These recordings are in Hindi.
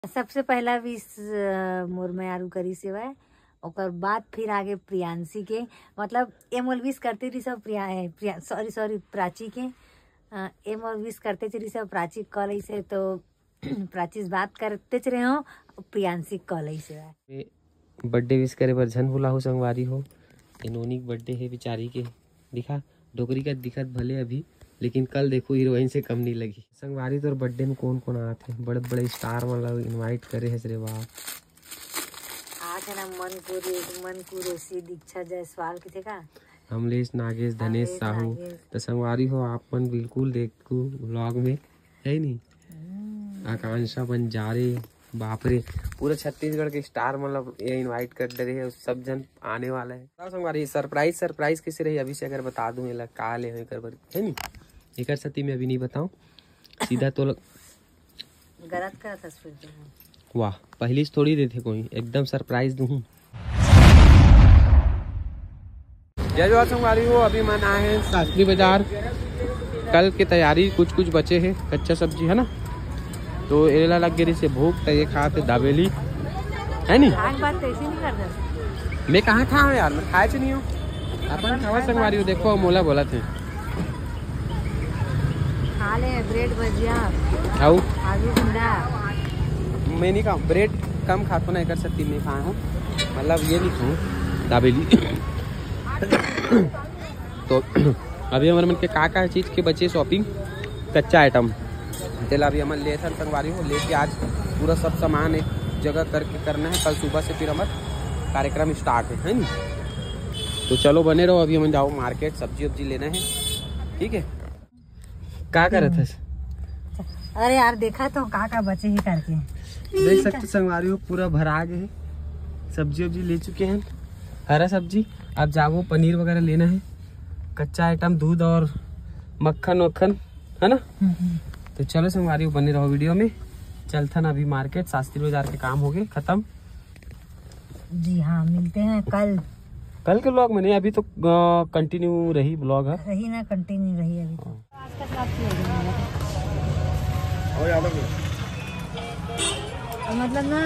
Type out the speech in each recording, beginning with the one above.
सबसे पहला विश मोर मयारू करी से है, और बाद फिर आगे प्रियांशी के, मतलब एम और विश करते रही सब सॉरी प्राची के एम और विश करते रही सब प्राची कल से, तो प्राची बात करते रहे हो, प्रियांशी कल से है बर्थडे विश करे बर झन भुला हो संगवारी हो। इनोनिक बर्थडे है बेचारी के, दिखा डोकरी का दिखत भले अभी, लेकिन कल देखो हीरोइन से कम नहीं लगी। संगवारी तो बर्थडे में कौन कौन आते हैं, बड़े बड़े स्टार मतलब इनवाइट करे है रे बाप। आज है ना मनकू रोशी दीक्षा जायसवाल के थे का, अमलेश नागेश धनेश साहू। तो संगवारी हो आप मन बिल्कुल देखो व्लॉग में है नहीं। आकांक्षा बंजारे बाप रे, पूरा छत्तीसगढ़ के स्टार मतलब ये इनवाइट कर दे रहे हैं, सब जन आने वाला है। संगवारी सरप्राइज कैसे रही अभी से अगर बता दूं ये का ले है कर है नहीं एक सती में अभी नहीं बताऊं सीधा तो गलत का तस्वीर। वाह पहली थोड़ी देते कोई एकदम सरप्राइज दूं। जय जवाहर संगवारी हो, अभी मन आए हैं शास्त्री बाजार। कल की तैयारी कुछ बचे है, कच्चा सब्जी है ना, तो एला लग गई से भूख, तो ये खाते दाबेली है नहीं। बात ऐसे नहीं करता मैं कहाँ खा हूँ यार, मैं खाए नहीं हूँ अपन खावा संगवारी हो। देखो मोला बोला थे खा ले ब्रेड भजिया आलू ठंडा। मैं नहीं खाऊँ ब्रेड, कम खाता ना एक सत्ती में खाया हूँ, मतलब ये नहीं खाऊँ दाबेली। तो अभी हमारे मन के का चीज के बचे शॉपिंग कच्चा आइटम तेला अभी हम ले संगवारी हो, लेके आज पूरा सब सामान एक जगह करके करना है। कल सुबह से फिर हमारा कार्यक्रम स्टार्ट है नहीं। तो चलो बने रहो, अभी हम जाओ मार्केट सब्जी वब्जी लेना है, ठीक है। क्या कर रहे थे? अरे यार देखा तो का बचे ही करके देख सकते संगवारी हो, पूरा भरा गए है, सब्जी वब्जी ले चुके हैं, हरा सब्जी। अब जाओ पनीर वगैरह लेना है, कच्चा आइटम दूध और मक्खन वक्खन है ना। तो चलो संगवारी हो बने रहो वीडियो में। चलता ना अभी मार्केट, शास्त्री बाजार के काम हो गए खत्म। जी हाँ, मिलते हैं कल के ब्लॉग में नहीं, अभी तो कंटिन्यू रही ब्लॉग है रही ना, कंटिन्यू रही अभी तो। मतलब ना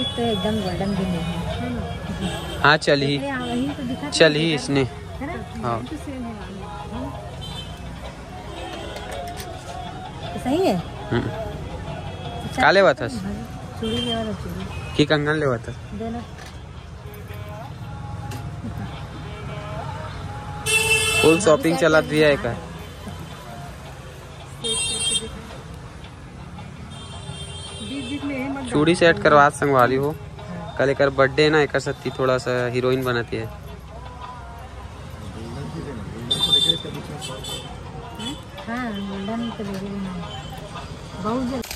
तो एकदम गोल्डन भी नहीं है। हाँ चल ही इसने हाँ सही है। का लेवा था चूड़ी लेवा चूड़ी की कंगन लेवा था देना। फुल शॉपिंग चला दिया है। चूड़ी सेट करवा संगवारी हो, कल एक बर्थडे ना, एक सत्ती थोड़ा सा हीरोइन बनाती है।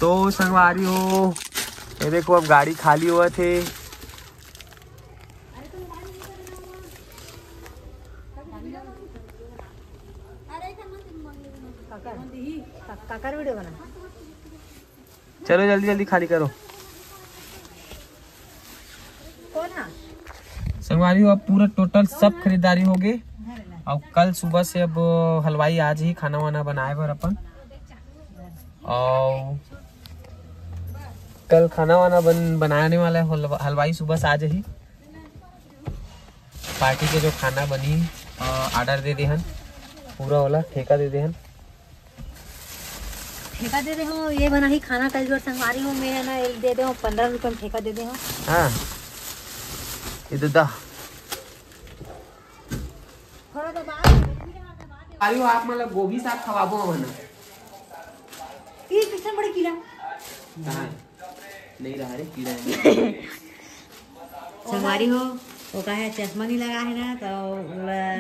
तो संगवारी हो ये देखो अब गाड़ी खाली हुआ थे। वीडियो बना, चलो जल्दी जल्दी खाली करो। संगवारी हो अब पूरा टोटल सब खरीदारी हो गई। और कल सुबह से अब हलवाई आज ही खाना वाना बनाए बर अपन, और कल खाना वाना बनाने वाला है हलवाई सुबह से आज ही। पार्टी के जो खाना बनी ऑर्डर दे दे हन, पूरा वाला ठेका दे दे हन, ठेका दे दे हो। ये बना ही खाना कल जो संगवारी हो, मैं ना दे दे हो 15 रुपए में ठेका दे दे हो। हाँ ये दा आप मतलब गोभी साग खवाबो हमन ये कितना बड़ा कीड़ा नहीं रहा रे कीड़ा संगवारी हो वो का है चश्मा नहीं लगा है ना, तो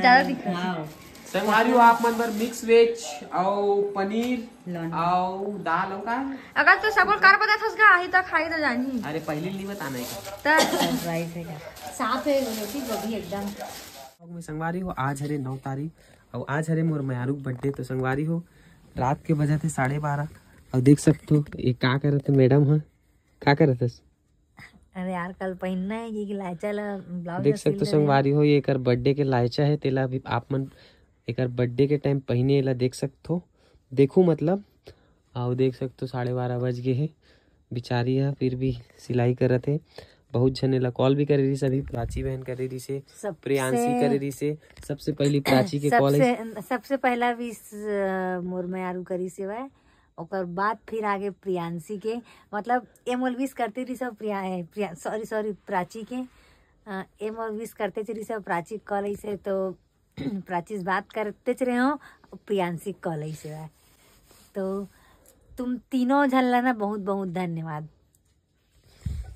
ज्यादा दिख रहा है। संगवारी हो आप मन बर मिक्स वेज और पनीर और दाल होगा। अगर तो सबको कार पता था उसका आही तक खाई तो जानी। अरे पहले नहीं बताना है सरप्राइज है, साफ है रोटी गोभी एकदम। संगवारी हो आज हरे 9 तारीख और आज हरे मोर मयारू बर्थडे। तो संगवारी हो रात के बजे थे 12:30 और देख सकते हो ये क्या कर रहे थे मैडम। हाँ क्या कर रहे थे? अरे यार कल पहनना है ये लायचा ब्लाउज देख सकते हो संगवारी हो, ये कर बर्थडे के लायचा है तेला भी आप मन एक बर्थडे के टाइम पहने ला देख सकते हो। देखो मतलब आओ देख सकते हो 12:30 बज गए है। बेचारी है फिर भी सिलाई करत है। बहुत जने ला कॉल भी करे रही, सभी प्राची बहन करे रही से, प्रियांशी करे रही से। सबसे पहली प्राची के कॉल है। सबसे पहला विश मोर मयारू करी से है, और बाद फिर आगे प्रियांशी के, मतलब एम विश करते रही सब सॉरी प्राची के एम विश करते रही सब प्राची कॉल से, तो प्राची से बात करते रहे हो, प्रियांशी कॉल से है। तो तुम तीनों झल्ला ना बहुत बहुत धन्यवाद।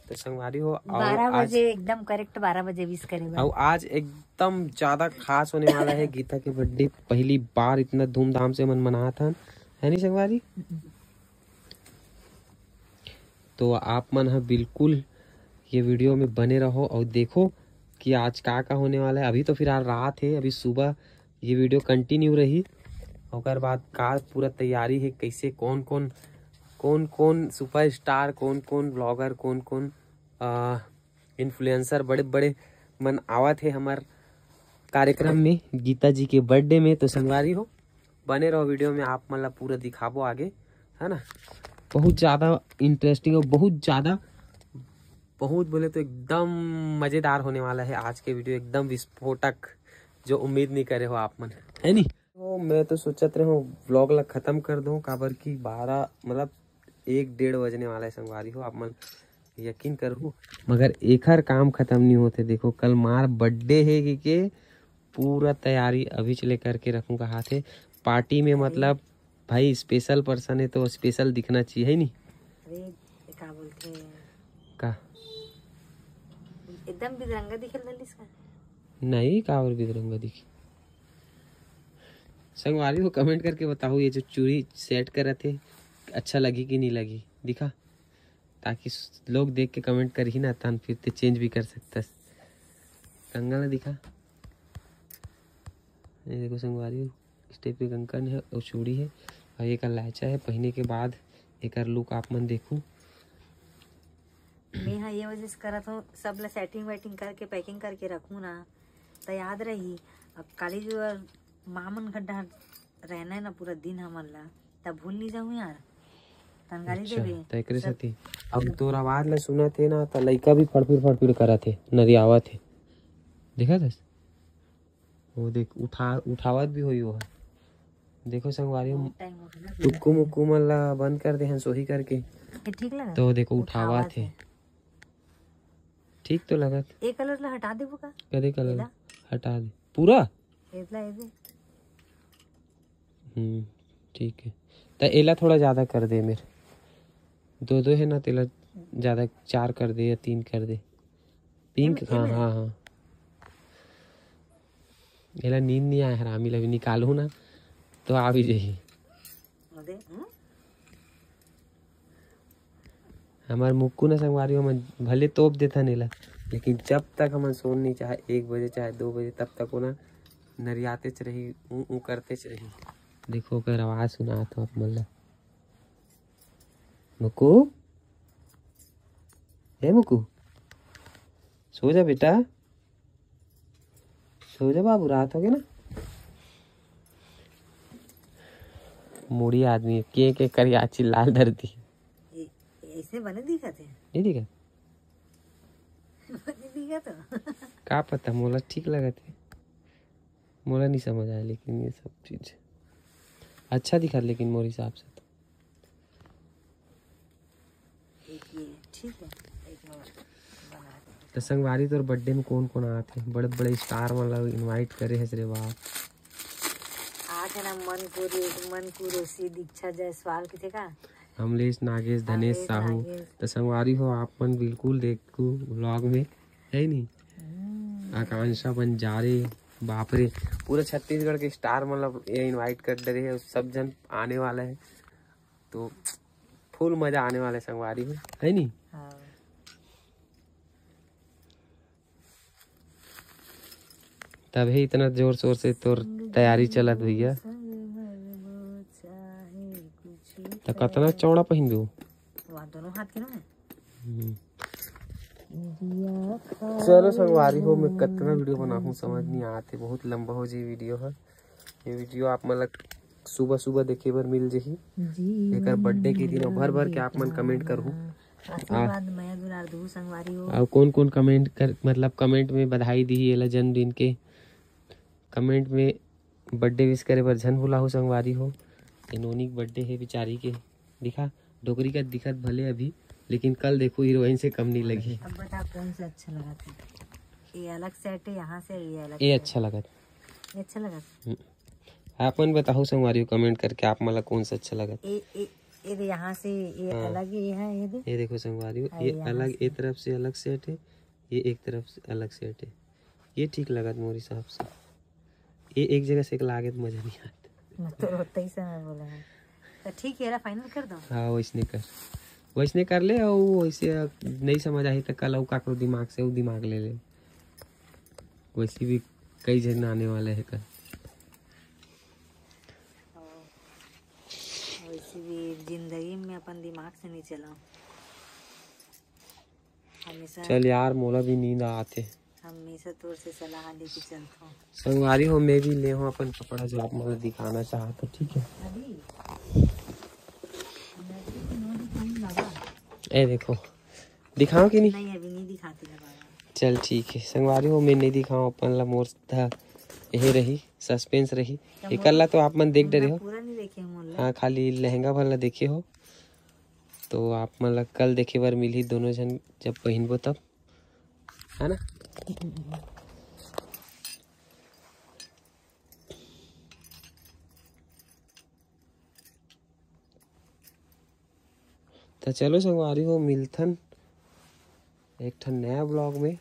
तो संगवारी हो 12 बजे एकदम करेक्ट 12 बजे विश करेगा। और आज एकदम ज्यादा खास होने वाला है। गीता के बर्थडे पहली बार इतना धूमधाम से मन मनाया था, है नहीं संगवारी? तो आप मन है बिल्कुल ये वीडियो में बने रहो और देखो कि आज का होने वाला है। अभी तो फिलहाल रात है, अभी सुबह ये वीडियो कंटिन्यू रही। और बाद का पूरा तैयारी है, कैसे कौन कौन सुपरस्टार, कौन कौन ब्लॉगर, कौन कौन इन्फ्लुएंसर बड़े बड़े मन आवत है हमार कार्यक्रम में, गीता जी के बर्थडे में। तो संगवारी हो बने रहो वीडियो में, आप मतलब पूरा दिखाबो आगे, है ना। बहुत ज़्यादा इंटरेस्टिंग और बहुत बोले तो एकदम मज़ेदार होने वाला है आज के वीडियो, एकदम विस्फोटक, जो उम्मीद नहीं करे हो आप मन, है नहीं। तो मैं तो सोचत रहा हूँ व्लॉग ला खत्म कर दूँ, काबर की 12 मतलब 1-1:30 बजने वाला है संगवारी हो। आप मन यकीन करो, मगर एक हर काम खत्म नहीं होते। देखो कल मार बर्थडे है कि पूरा तैयारी अभी से लेकर के रखूँगा हाथ है। पार्टी में मतलब भाई स्पेशल पर्सन है तो स्पेशल दिखना चाहिए, है नहीं? अरे क्या बोलते हैं का एकदम बिरंगा दिखल दलिस का नहीं, का और बिरंगा दिखी संगवारी हो। कमेंट करके बताओ ये जो चूड़ी सेट कर रहे थे अच्छा लगी कि नहीं लगी, दिखा, ताकि लोग देख के कमेंट कर ही ना तान, फिर ते चेंज भी कर सकता। कंगन ने दिखा, ये देखो संगवारी हो, इस टाइप की कंकन है और चूड़ी है और एक लाचा है। पहने के बाद एक लुक आप मन देखूं। मैं हाँ ये वजह से करत हूँ, सब ला सेटिंग वेटिंग करके पैकिंग करके रखूँ ना, तो याद रही। अब काली जो मामन गड्ढा रहना है ना पूरा दिन हमन ला, तब भूल नहीं जाऊँ यार, तनगाली देवे तकरे साथी। अब तोर आवाज ला सुना थे ना, तो लइका भी फड़फिर करा थे, नरियावा थे, देखा था वो, देख उठावत भी हुई वो। देखो संगवारी टुक्कू मुक्कू मन ला बंद कर दे हैं सोही करके, ठीक लगा तो देखो उठावा थे, ठीक तो लगा। एक कलर ला हटा दे वो का, कदे कलर हटा दे पूरा, ठीक है। तो एला थोड़ा ज्यादा कर दे, मेरे 2 है ना, तेला ज्यादा 4 कर दे या 3 कर दे, पिंक। हाँ एला नींद नहीं आया हरामी, लभी निकालू ना तो आ भी जाही। हमार मुक्कू ना संगवारी हम भले तोप देता नीला, लेकिन जब तक हम सोन नहीं, चाहे 1 बजे चाहे 2 बजे, तब तक वो ना नरियाते च रही, ऊ करते च रही। देखो कर आवाज सुना तो आप मतलब मुक्कू, हे मुक्कू सो जा बेटा, सो जा बाबू, रात हो गया ना। मुड़ी आदमी के करिया चिल्लाल धरती, ऐसे बने दिखते हैं, नहीं दिखा दिखा तो का पता, मोला ठीक लगा थे, मोला नहीं समझ आया, लेकिन ये सब चीज अच्छा दिखा, लेकिन मोर हिसाब से ठीक है। तो संगवारी तोर बर्थडे में कौन कौन आते हैं? बड़े बड़े स्टार मतलब इनवाइट करे है रे बाप। आज है ना मनकू रोशी, दीक्षा जायसवाल किथे का, अमलेश, नागेश, धनेश साहू। तो संगवारी हो आप मन बिल्कुल देखो व्लॉग में, है नहीं। आकांक्षा बंजारे, बाप रे पूरा छत्तीसगढ़ के स्टार मतलब ये इनवाइट कर दे रहे हैं, सब जन आने वाला है, तो फुल मजा आने वाला है संगवारी में, है नहीं। तभी इतना जोर शोर से तोर तैयारी चलत भैया। तो कितना चौड़ा पहन दू, दोनों हाथ के ना। चलो संगवारी हो, मैं कितना वीडियो बनाऊँ समझ नहीं आते, बहुत लंबा हो जी वीडियो है। ये वीडियो आप मतलब सुबह देखे बर मिल जही, एक बर्थडे के दिन भर के आप मन कमेंट करूँ आशीर्वाद मैं दुलार दू संगवारी हो। और कौन कौन कमेंट कर मतलब कमेंट में बधाई दी ये जन्मदिन के, कमेंट में बर्थडे विश करे बर झन भुला हो संगवारी हो। इनोनी बर्थडे है बेचारी के, दिखा डोकरी का दिखत भले अभी, लेकिन कल देखो हीरोइन से कम नहीं लगी। अब बता कौन सा अच्छा लगा था? ये अलग सेट है यहाँ से, ये अलग ये अच्छा लगा, ये अच्छा लगा। आप मन बताओ संगवारी हो कमेंट करके आप मला कौन सा अच्छा लगा। ये यहाँ से ये अलग ही है, ये देखो संगवारी हो, ये अलग एक तरफ से अलग सेट है, ये एक तरफ से अलग सेट है। ये ठीक लगा मोरे हिसाब से, ये एक जगह से लागे तो मजा नहीं आता। मैं तो रोते ही समय बोला है तो ठीक है, फाइनल कर दो। हाँ वैसने कर ले, और वैसे नहीं समझ आई तो कल काकरो दिमाग से वो दिमाग ले ले। वैसे भी कई जन आने वाले हैं कल। वैसे भी जिंदगी में अपन दिमाग से नहीं चला हमेशा। चल यार मोला भी नींद आते, हमेशा तोर से सलाह लेके चलता हूँ। संगवारी हो मैं भी ले हूँ अपन कपड़ा जो आप मुझे दिखाना चाहते, ठीक है। ए देखो दिखाओ कि नहीं? नहीं अभी नहीं दिखाती है। चल ठीक है संगवारी हो, मैं नहीं दिखाऊँ अपन ला मोर यही रही सस्पेंस रही। एकला तो आप मन देख डरे हो, पूरा नहीं देखे मोला। हाँ खाली लहंगा वाला देखे हो, तो आप मतलब कल देखे बार मिली दोनों जन जब पहनबो तब, है ना। तो चलो संगवारी हो मिलथन एक ठन नया ब्लॉग में।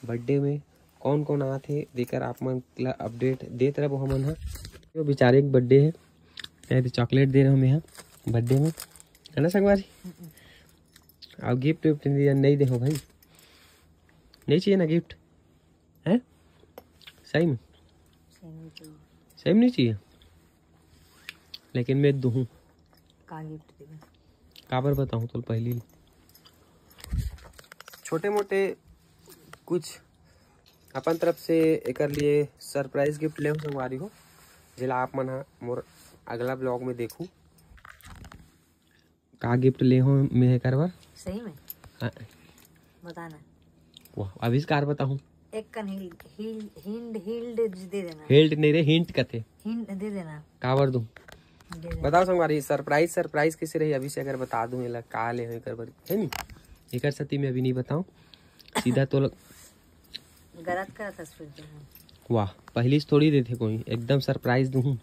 बर्थडे में कौन कौन आते देकर आप मन अपडेट देते रहो हमन हा। जो बेचारे एक बर्थडे है तो चॉकलेट दे रहा हूँ मैं यहाँ बर्थडे में, है ना संगवारी। और गिफ्ट विफ्ट नहीं दे हो भाई, नहीं चाहिए ना गिफ्ट, है सही में सही में नहीं चाहिए, लेकिन मैं दूँ का गिफ्ट देगा काबर बताऊँ तो पहली छोटे मोटे कुछ अपन तरफ से एक लिए सरप्राइज गिफ्ट ले संगवारी हो, जिला आप मन मोर अगला ब्लॉग में देखूँ का गिफ्ट ले हो मैं करवा सही में। हाँ। बताना वाह आविष्कार बताऊँ। एक कन हिल्ड दे देना। हिल्ड नहीं रे हिंट कथे हिंट दे देना। काबर दूँ दे देना। बताओ संगवारी सरप्राइज किसे रही अभी से अगर बता दूँ ये का ले हो कर है नहीं एक सती में अभी नहीं बताऊँ सीधा तो गलत का तस्वीर दे। वाह पहली से थोड़ी देते कोई एकदम सरप्राइज दूँ।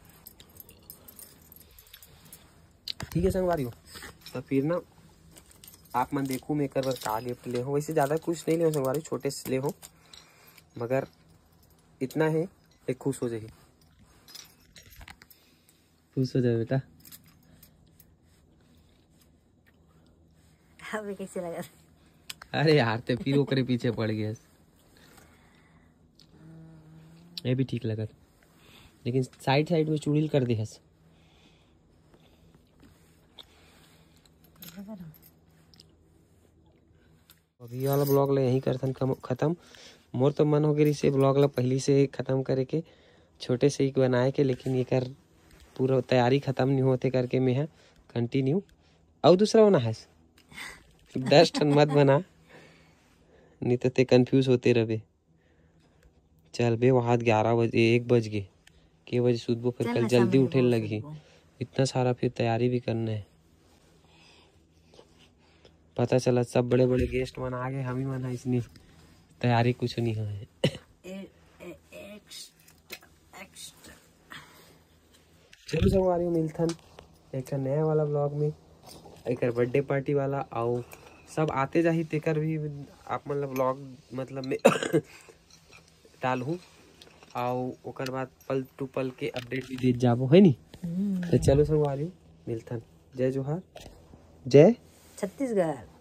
ठीक है संगवारी हो, तो फिर ना आप मन देखूँ मैं कर का गिफ्ट ले हो। वैसे ज़्यादा कुछ नहीं ले हो संगवारी, छोटे से ले हो, मगर इतना है एक खुश हो जाए, खुश हो जाए बेटा। अभी कैसे लगा? अरे यार ते फिर ओकरे पीछे पड़ गया। ये भी ठीक लगा, लेकिन साइड में चूड़ील कर दे हस। अभी वाला ब्लॉग ला यही करथन खत्म। मोर तो मन हो गई से ब्लॉग ला पहली से खत्म करे के, छोटे से ही बनाए के, लेकिन ये कर पूरा तैयारी खत्म नहीं होते करके मैं है कंटिन्यू। और दूसरा बना है 10 टन मत बना, नहीं तो ते कंफ्यूज होते रहे। चल बे वहाँ 11 बजे 1 बज गए के बजे सुधबो, फिर कल जल्दी उठे लगी, इतना सारा फिर तैयारी भी करना है। पता चला सब बड़े बड़े गेस्ट मन आ गए, हम ही मन है इसलिए तैयारी कुछ नहीं है। चलो संगवारी मिलथन एक नया वाला ब्लॉग में, एक बर्थडे पार्टी वाला, और सब आते जाही तेकर भी आप मतलब ब्लॉग मतलब में डालूँ, और ओकर बाद पल टू पल के अपडेट भी दे जाबो है नी। तो चलो संगवारी मिलथन। जय जोहार, जय छत्तीसगढ़।